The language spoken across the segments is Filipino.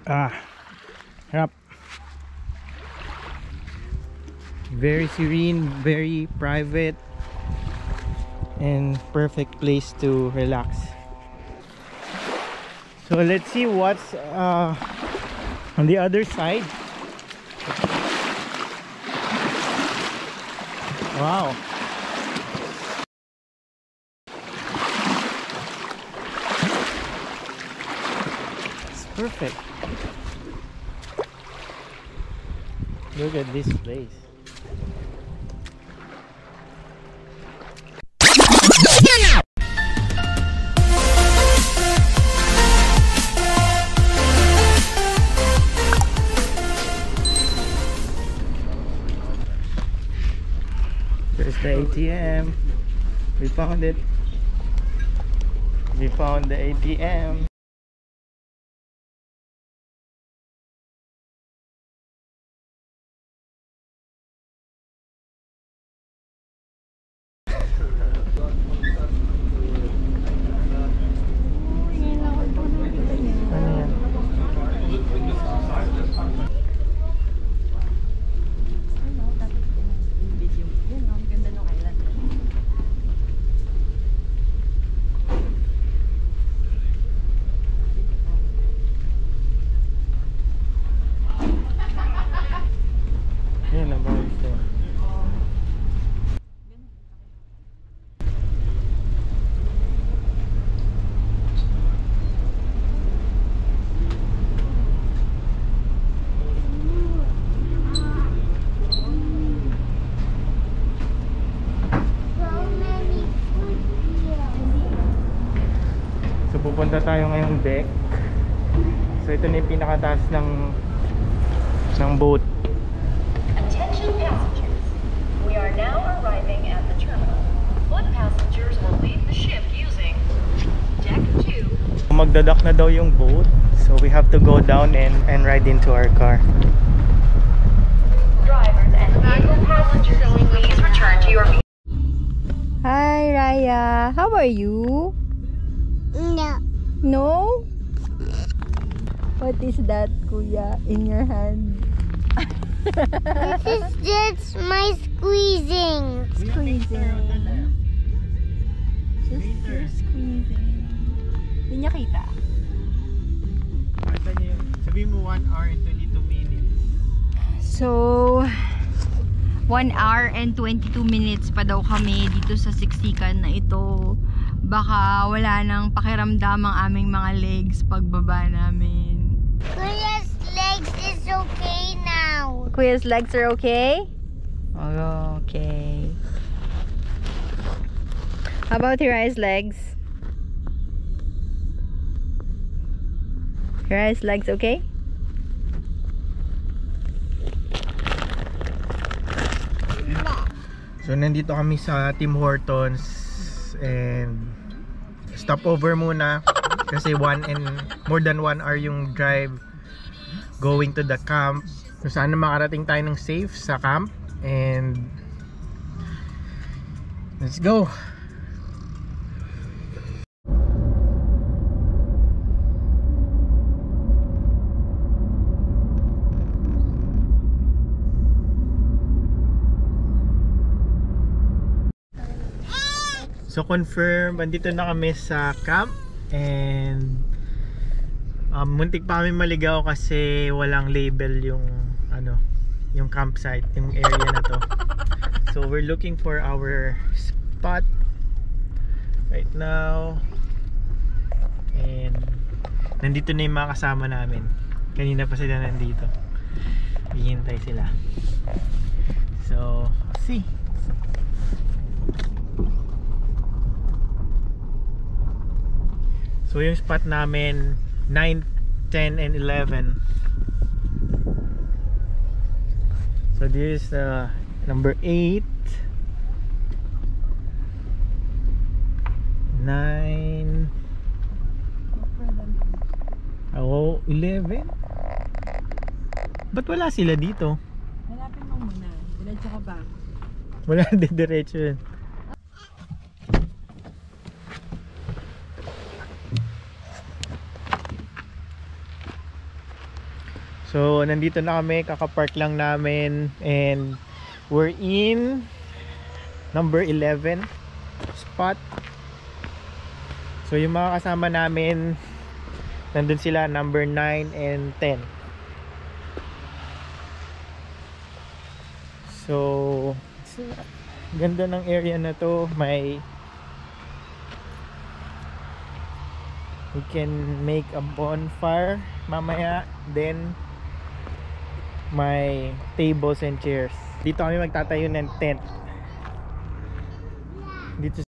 Ah, harap. Very serene, very private, and perfect place to relax. So let's see what's on the other side. Wow. It's perfect. Look at this place. There's the ATM. We found it. We found the ATM. Ano yan? Yan ang bawal ito. So pupunta tayo ngayong deck. So ito na yung pinakataas ng boat. Attention passengers. We are now arriving at the terminal. Foot passengers will leave the ship using deck 2. Magdadock na daw yung boat. So we have to go down and ride into our car. Drivers and vehicle passengers, please return to your vehicle. Hi Raya, how are you? No. No? What is that, Kuya, in your hand? This is just my squeezing. Squeezing. Just your squeezing. Hindi niya kita. Sabi mo 1 hour and 22 minutes. So, 1 hour and 22 minutes pa daw kami dito sa siksikan na ito. Baka wala nang pakiramdam ang aming mga legs pagbaba namin. Kuya's legs is okay now. Kuya's legs are okay? Oh, okay. How about your eyes legs? Your eyes legs okay? So nandito kami sa Tim Hortons and stopover muna kasi more than 1 hour yung drive going to the camp. So sana makarating tayo ng safe sa camp and let's go. So confirm, andito na kami sa camp and muntik pa kami maligaw kasi walang label yung yung campsite, yung area na to. So we're looking for our spot right now and nandito na yung mga kasama namin. Kanina pa sila nandito, hihintay sila. So see. So yung spot namin 9, 10 and 11. So this is number 8, 9, 11. Ba't wala sila dito? Hanapin mo muna. Diretso ka ba? Wala, diretso yun. So nandito na kami, kakapark lang namin and we're in number 11 spot. So yung mga kasama namin nandun sila number 9 and 10. So ganda ng area na to. We can make a bonfire mamaya, then may tables and chairs. Dito kami magtatayo ng tent. Dito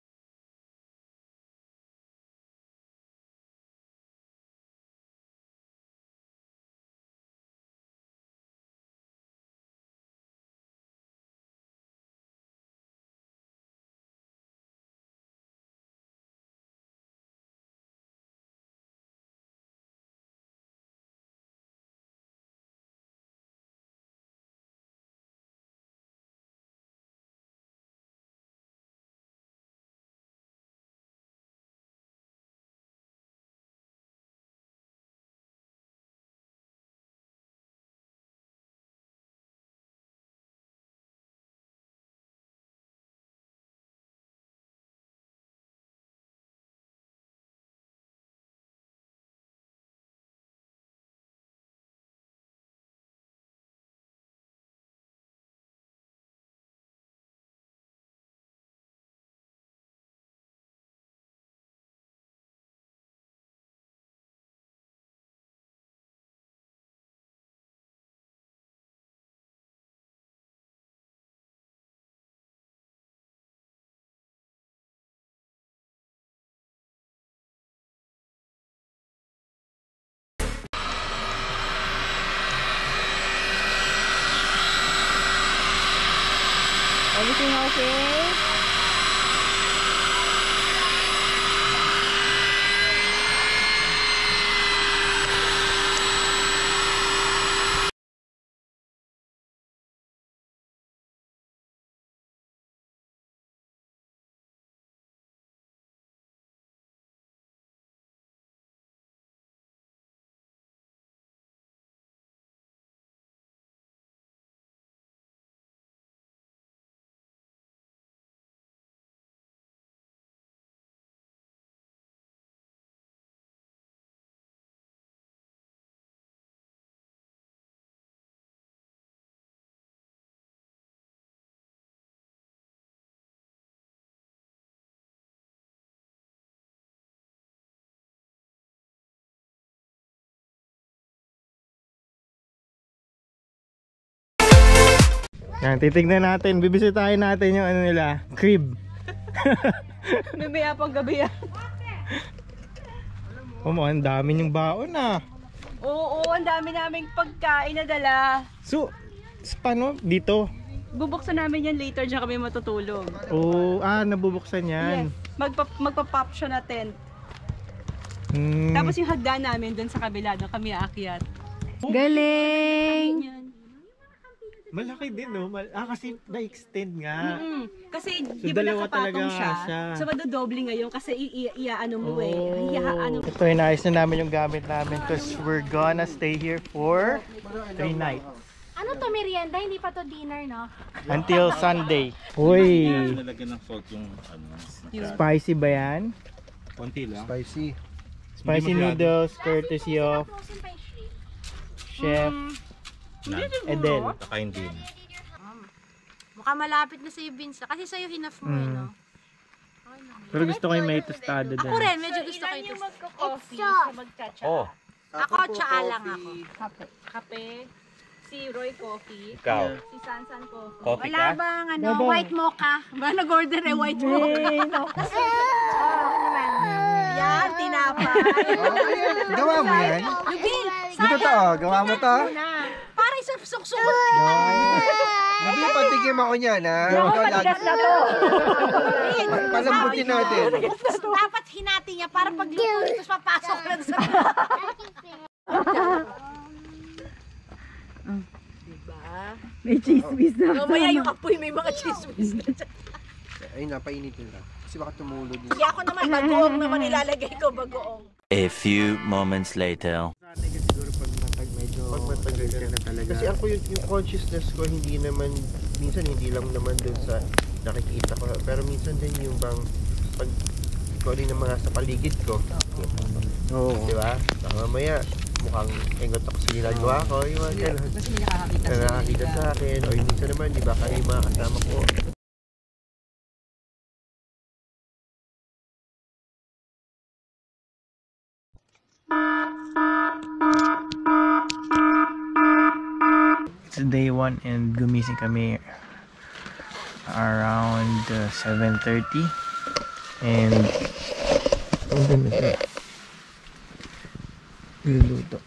Everything okay? yan, titignan natin, bibisitahin natin yung ano nila, crib. Mamaya pang gabi yan. Ang dami yung baon ah. Oo, ang dami naming pagkain na dala. So, paano dito? Bubuksan namin yan later, dyan kami matutulog. Oh, nabubuksan yan. Yes, magpa-pop siya na tent. Tapos yung hagdan namin dun sa kabila, doon kami aakyat. Galing! Malaki din no? Kasi na-extend nga. Kasi So, di ba dalawa nakapatong talaga siya. So madodoble ngayon kasi iaano mo Oh. Iaano. Ito, inayos na namin yung gamit namin because we're gonna stay here for 3 nights. Ano to, merienda? Hindi pa to dinner, no? Until Sunday. Uy! Nalagyan ng salt yung Spicy ba yan? konti lang. Spicy. Spicy noodles courtesy of Chef Edel. Kakain din. Mukha malapit na sa'yo, Vince. Kasi sa'yo hinaf mo, no? Pero gusto ko yung may tostado Ako din. rin, medyo gusto ko ito. Coffee sa magcha-cha. Oh, Ako, tsaa lang ako. Kape. Si Roy coffee. ikaw. Si Sansan coffee. Coffee Wala ka? bang white mocha? Ba nag-order white mocha? Yan, tinapay. Gawa mo yan? Lubin, Dito to, gawa mo to. para sa suksukot. Hindi, patikim ako niyan, ha? Ikaw lagi. Palambutin natin. Dapat hinati niya para pag luto, tapos papasok na sa... May chismis na. Mamaya yung apoy may mga chismis na. Ay, napainitin lang. Kasi baka tumulog yun. Kaya ako naman, bagoong naman ilalagay ko, bagoong. A few moments later. Siguro pag matag medyo aware ka na talaga. Kasi ako yung consciousness ko hindi naman, minsan hindi lang naman dun sa nakikita ko. Pero minsan din yung bang pag ikaw rin ng mga sa paligid ko. Oo. Di ba? Saka mamaya mukhang engot ako sa ginagawa ko. Yung mga ganun. Kasi may nakakakita Na nakakita sa akin. O yung minsan naman, di ba, kayo yung mga kasama ko. It's day 1 and gumising kami around 7:30 and ano na siya? Luluto.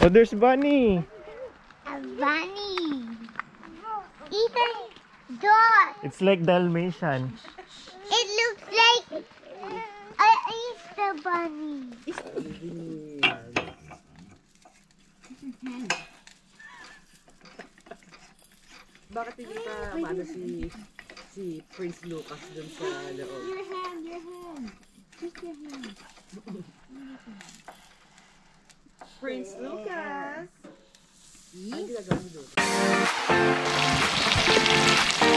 Oh, there's Bunny! A bunny. Even dog. It's like Dalmatian. It looks like a Easter bunny. Bakit hindi pa maano si Prince Lucas dun sa loob? Your hand, your hand. Just your hand. Prince Lucas! Ang ginagawa mo doon?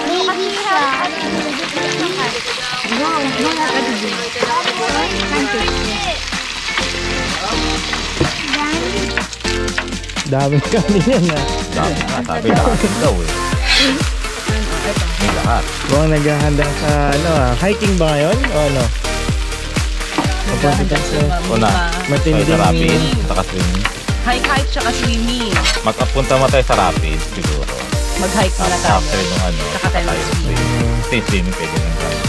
Baby shark. Dami kami yan ha. Dami nga, sabi natin daw eh. May lahat. Mukhang naghahanda sa hiking ba ngayon? O ano? Papunta sa Una, matinding tayo sa rapid, saka swimming. Hike tsaka swimming. Magpunta mo tayo sa rapid, siguro. Mag-hike muna tayo. After nung ano, Saka tayo swimming. Stay swimming, pwede nang tayo.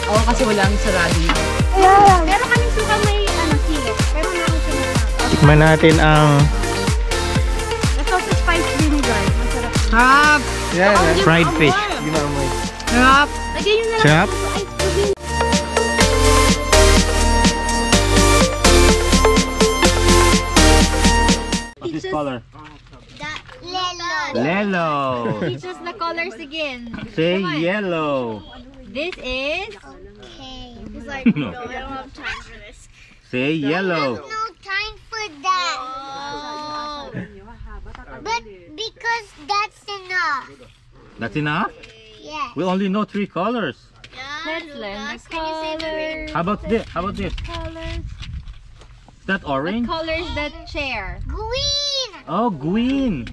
Oo, kasi walang sarado yun. Pero kaming suka may silo. Pero meron siya na. Tikman natin ang Ito sa spice vinegar. Masarap. Sarap! fried fish. Hindi maamoy. Sarap! Lagyan nyo na lang Sarap? sa ice cream. What's this color? Lelo. Lelo. Teach us the colors again. Say yellow. This is... Okay. No. I don't have time for this. Say yellow. No time for that. But because that's enough. That's enough? Yes. We only know 3 colors. Let's learn the colors. How about this? How about this? Colors. Is that orange? What color is that chair? Green. Oh, green.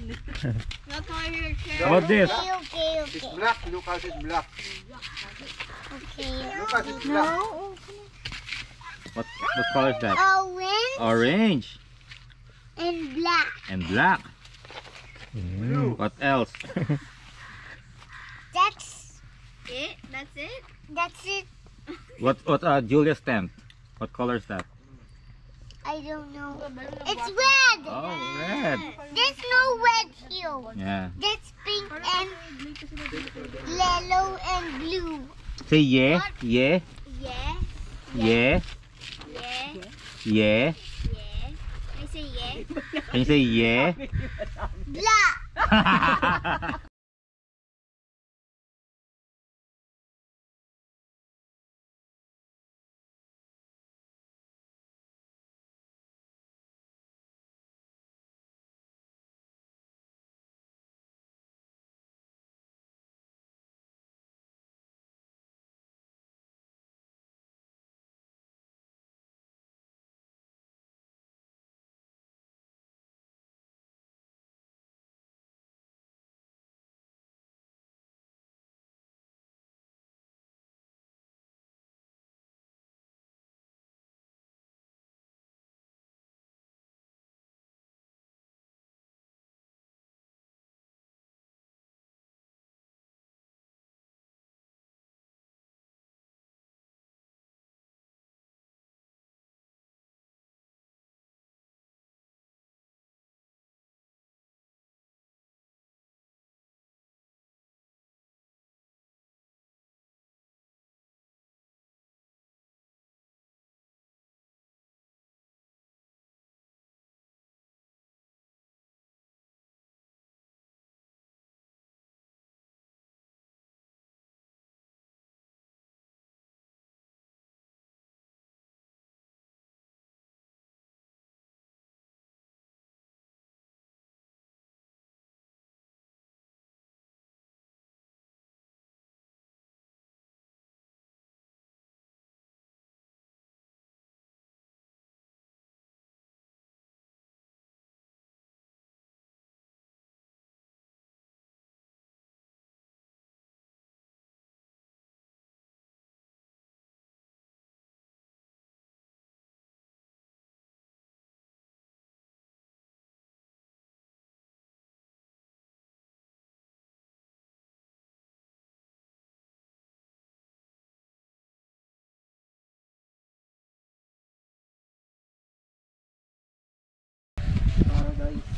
How about this? Okay. It's black. Lucas is black. Okay. Lucas is black. No. What color is that? Orange Orange and black. and black. What else? That's it. That's it. That's it. What Julia's tent? What color is that? I don't know. It's red. Oh, red. There's no red here. Yeah. That's pink and yellow and blue. Say yeah, yeah, Yeah. yeah, Yeah. yeah. Yeah. I say yeah. Can you say yeah? Black.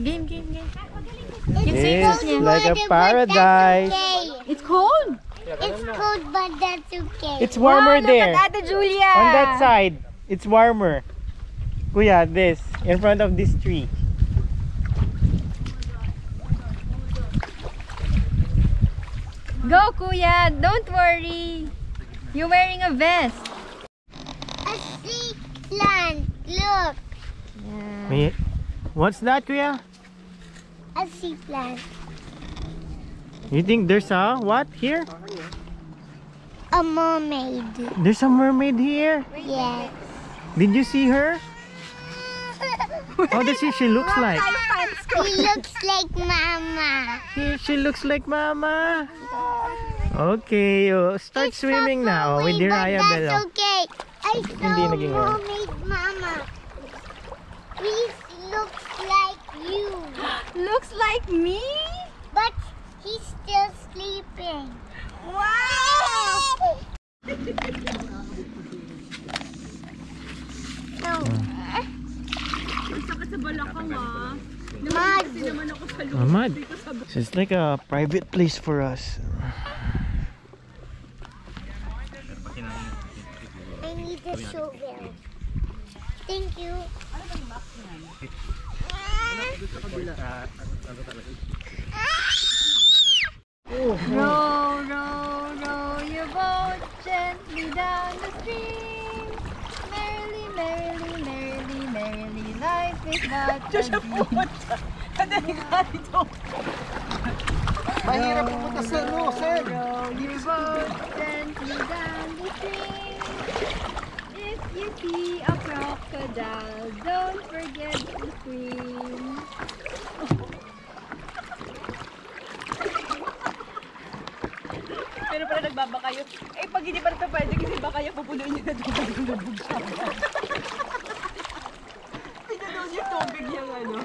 Game. It's like a paradise. It's cold. It's cold, but that's okay. It's warmer there. Look at Ate Julia. On that side, it's warmer. Kuya, this, in front of this tree. Go, Kuya. Don't worry. You're wearing a vest. A sea plant. Look, May, what's that, Kuya? a sea plant. You think there's a what here? A mermaid. There's a mermaid here. Yes. Did you see her? How does she looks like? He looks like Mama. She looks like Mama. Okay, start It's swimming not now with mermaid, your but Arabella. that's okay. I Hindi saw naging wrong. mermaid, Mama. Please looks like you, Looks like me. but he's still sleeping. Wow. No. Ahmad, this is like a private place for us. I need a shovel. Thank you. Row your boat gently down the stream. Merrily, life is but a dream. Mahirap pumunta sa sir. Row your boat gently down the stream. If you see a crocodile, don't forget to swim. Pero pala nagbaba kayo. Eh, pag hindi pa rin ito pwede kasi baka kayo pupunuin nyo na lubog siya. Pinadoon yung tubig yung ano.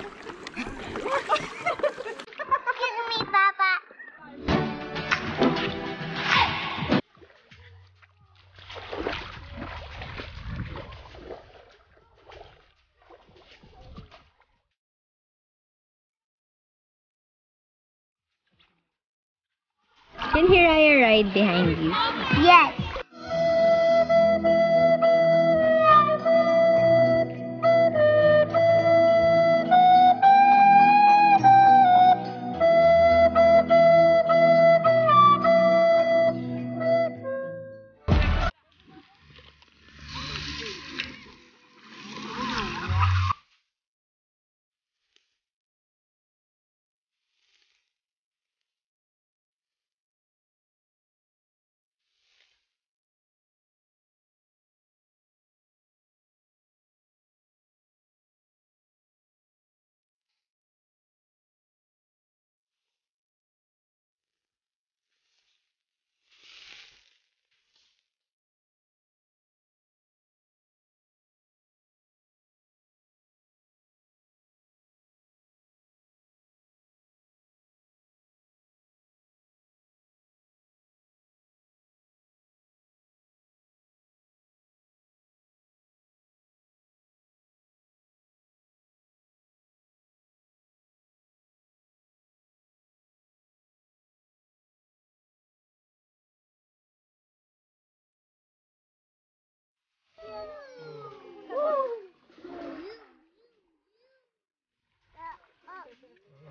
Excuse me, Papa. Can Hiraya ride behind you? Yes.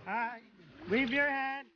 Hi, wave your hand.